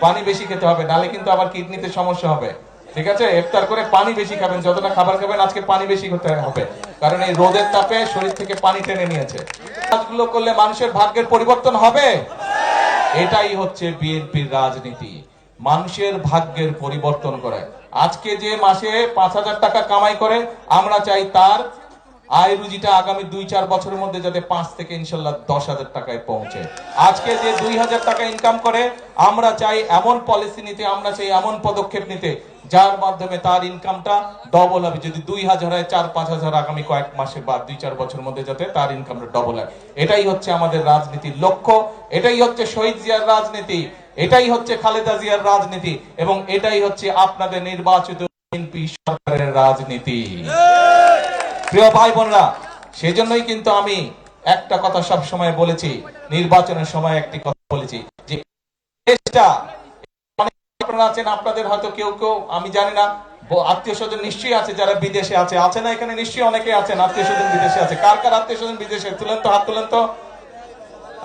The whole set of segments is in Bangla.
পানি বেশি খেতে হবে, নালে কিন্তু আবার কিডনিতে সমস্যা হবে। ঠিক আছে, ইফতার করে পানি বেশি খাবেন, যতটা খাবার খাবেন আজকে পানি বেশি খেতে হবে, কারণ এই রোদের তাপে শরীর থেকে পানি টেনে নিয়েছে। কাজগুলো করলে মানুষের ভাগ্যের পরিবর্তন হবে। এটাই হচ্ছে বিএনপির রাজনীতি, মানুষের ভাগ্যের পরিবর্তন করে। আজকে যে মাসে 5,000 টাকা কামাই করে, আমরা চাই তার আয় রুজিটা আগামী 2-4 বছরের মধ্যে যাতে 5 থেকে ইনশাল্লাহ 10,000 টাকায় পৌঁছে। আজকে যে 2,000 টাকা ইনকাম করে, আমরা চাই এমন পলিসি নিতে, আমরা চাই এমন পদক্ষেপ নিতে যার মাধ্যমে তার ইনকামটা ডবল হবে। যদি 2,000 হয়, 4-5,000 আগামী কয়েক মাসে বা 2-4 বছরের মধ্যে যাতে তার ইনকামটা ডবল হয়। এটাই হচ্ছে আমাদের রাজনীতির লক্ষ্য, এটাই হচ্ছে শহীদ জিয়ার রাজনীতি, এটাই হচ্ছে খালেদা জিয়ার রাজনীতি, এবং এটাই হচ্ছে আপনাদের নির্বাচিত বিএনপি সরকারের রাজনীতি। প্রিয় ভাই বোনরা, সেজন্যই কিন্তু আমি একটা কথা সব সময় বলেছি, নির্বাচনের সময় একটি কথা বলেছি, যে দেশটা আপনারা আছেন, আপনাদের হয়তো কেউ কেউ, আমি জানি না, আত্মীয় স্বজন নিশ্চয়ই আছে যারা বিদেশে আছে না এখানে নিশ্চয়ই অনেকে আছেন আত্মীয় স্বজন বিদেশে আছে। কার কার আত্মীয় স্বজন বিদেশে? তুলেন তো, হাত তুলেন তো।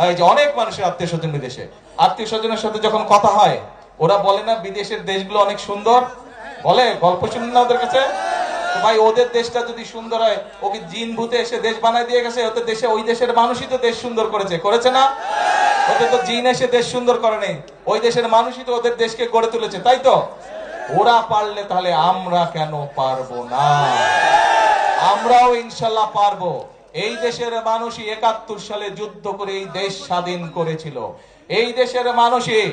এই যে অনেক মানুষের আত্মীয় স্বজন বিদেশে, আত্মীয় স্বজনের সাথে যখন কথা হয়, ওরা বলে না বিদেশের দেশগুলো অনেক সুন্দর, বলে, গল্প শুনুন না ওদের কাছে। ভাই, ওদের দেশটা যদি সুন্দর হয়, ওকে জিন ভূতে এসে দেশ বানায় দিয়ে গেছে? ওদের দেশে, ওই দেশের মানুষই তো দেশ সুন্দর করেছে না? ওদের তো জিন এসে দেশ সুন্দর করে নেই, ওই দেশের মানুষই তো ওদের দেশকে গড়ে তুলেছে, তাই তো? ওরা পারলে তাহলে আমরা কেন পারবো না? আমরাও ইনশাল্লাহ পারবো। এই দেশের মানুষই 71 সালে যুদ্ধ করে এই দেশ স্বাধীন করেছিল। এই দেশের মানুষই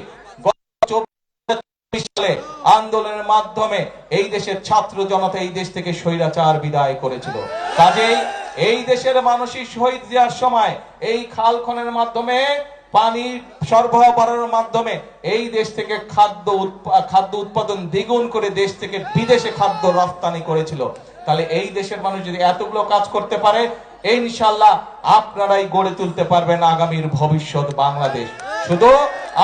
সালে আন্দোলনের মাধ্যমে এই দেশের ছাত্র জনতা এই দেশ থেকে স্বৈরাচার বিদায় করেছিল। কাজেই এই দেশের মানুষই শহীদ জিয়ার সময় এই খাল খননের মাধ্যমে, পানি সরবরাহ করার মাধ্যমে এই দেশ থেকে খাদ্য উৎপাদন দ্বিগুণ করে দেশ থেকে বিদেশে খাদ্য রপ্তানি করেছিল। তাহলে এই দেশের মানুষ যদি এতগুলো কাজ করতে পারে, ইনশাআল্লাহ আপনারাই গড়ে তুলতে পারবেন আগামীর ভবিষ্যৎ বাংলাদেশ। শুধু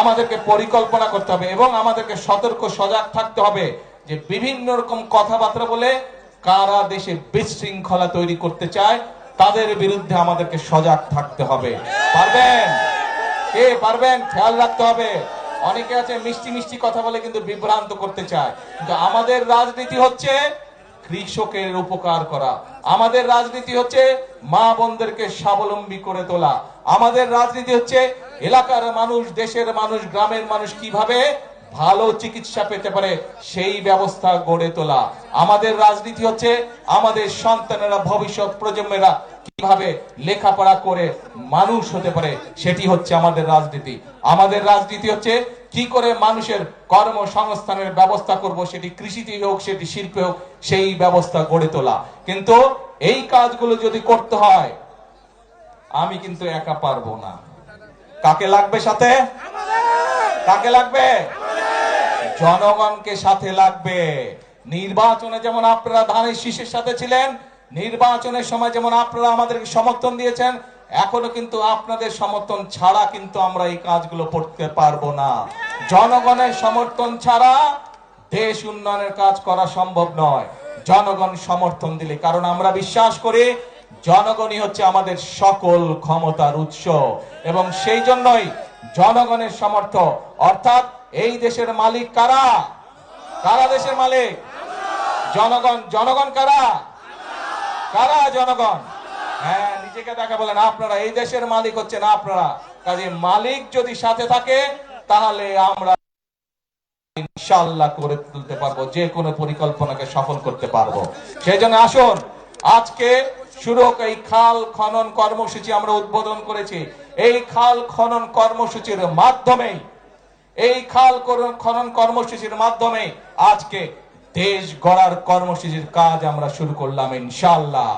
আমাদেরকে পরিকল্পনা করতে হবে এবং আমাদেরকে সতর্ক সজাগ থাকতে হবে যে বিভিন্ন রকম কথাবার্তা বলে কারা দেশে বিশৃঙ্খলা তৈরি করতে চায়, তাদের বিরুদ্ধে আমাদেরকে সজাগ থাকতে হবে। পারবেন? কে পারবেন? খেয়াল রাখতে হবে। অনেকে আছে মিষ্টি মিষ্টি কথা বলে কিন্তু বিভ্রান্ত করতে চায়, কিন্তু আমাদের রাজনীতি হচ্ছে কৃষকের উপকার করা, আমাদের রাজনীতি হচ্ছে মা বোনদেরকে স্বাবলম্বী করে তোলা, আমাদের রাজনীতি হচ্ছে এলাকার মানুষ, দেশের মানুষ, গ্রামের মানুষ কিভাবে ভালো চিকিৎসা পেতে পারে সেই ব্যবস্থা গড়ে তোলা। আমাদের রাজনীতি হচ্ছে আমাদের সন্তানেরা, ভবিষ্যৎ প্রজন্মেরা কিভাবে লেখাপড়া করে মানুষ হতে পারে, সেটি হচ্ছে আমাদের রাজনীতি। আমাদের রাজনীতি হচ্ছে কি করে মানুষের কর্মসংস্থানের ব্যবস্থা করব, সেটি কৃষিতে হোক, সেটি শিল্পে হোক, সেই ব্যবস্থা গড়ে তোলা। কিন্তু এই কাজগুলো যদি করতে হয়, আমি কিন্তু একা পারবো না। কাকে লাগবে সাথে? কাকে লাগবে? জনগণকে সাথে লাগবে। নির্বাচনে যেমন আপনারা ধানের শীষের সাথে ছিলেন, নির্বাচনের সময় যেমন আপনারা আমাদেরকে সমর্থন দিয়েছেন, এখনো কিন্তু আপনাদের সমর্থন ছাড়া কিন্তু আমরা এই কাজগুলো করতে পারবো না। জনগণের সমর্থন ছাড়া দেশ উন্নয়নের কাজ করা সম্ভব নয়। জনগণ সমর্থন দিলে, কারণ আমরা বিশ্বাস করি জনগণই হচ্ছে আমাদের সকল ক্ষমতার উৎস, এবং সেই জন্যই জনগণের সমর্থন, অর্থাৎ এই দেশের মালিক কারা? কারা দেশের মালিক? জনগণ। জনগণ কারা? কারা? জনগণ। হ্যাঁ, নিজেকে দেখা বলেন, আপনারা এই দেশের মালিক হচ্ছেন আপনারা। কাজে মালিক যদি সাথে থাকে, তাহলে আমরা ইনশাআল্লাহ করে তুলতে পারবো, যে কোনো পরিকল্পনাকে সফল করতে পারবো। সেই জন্য আসুন, আজকে শুরু হোক এই খাল খনন কর্মসূচি আমরা উদ্বোধন করেছি। এই খাল খনন কর্মসূচির মাধ্যমে, এই খাল খনন কর্মসূচির মাধ্যমে আজকে দেশ গড়ার কর্মসূচির কাজ আমরা শুরু করলাম ইনশাআল্লাহ।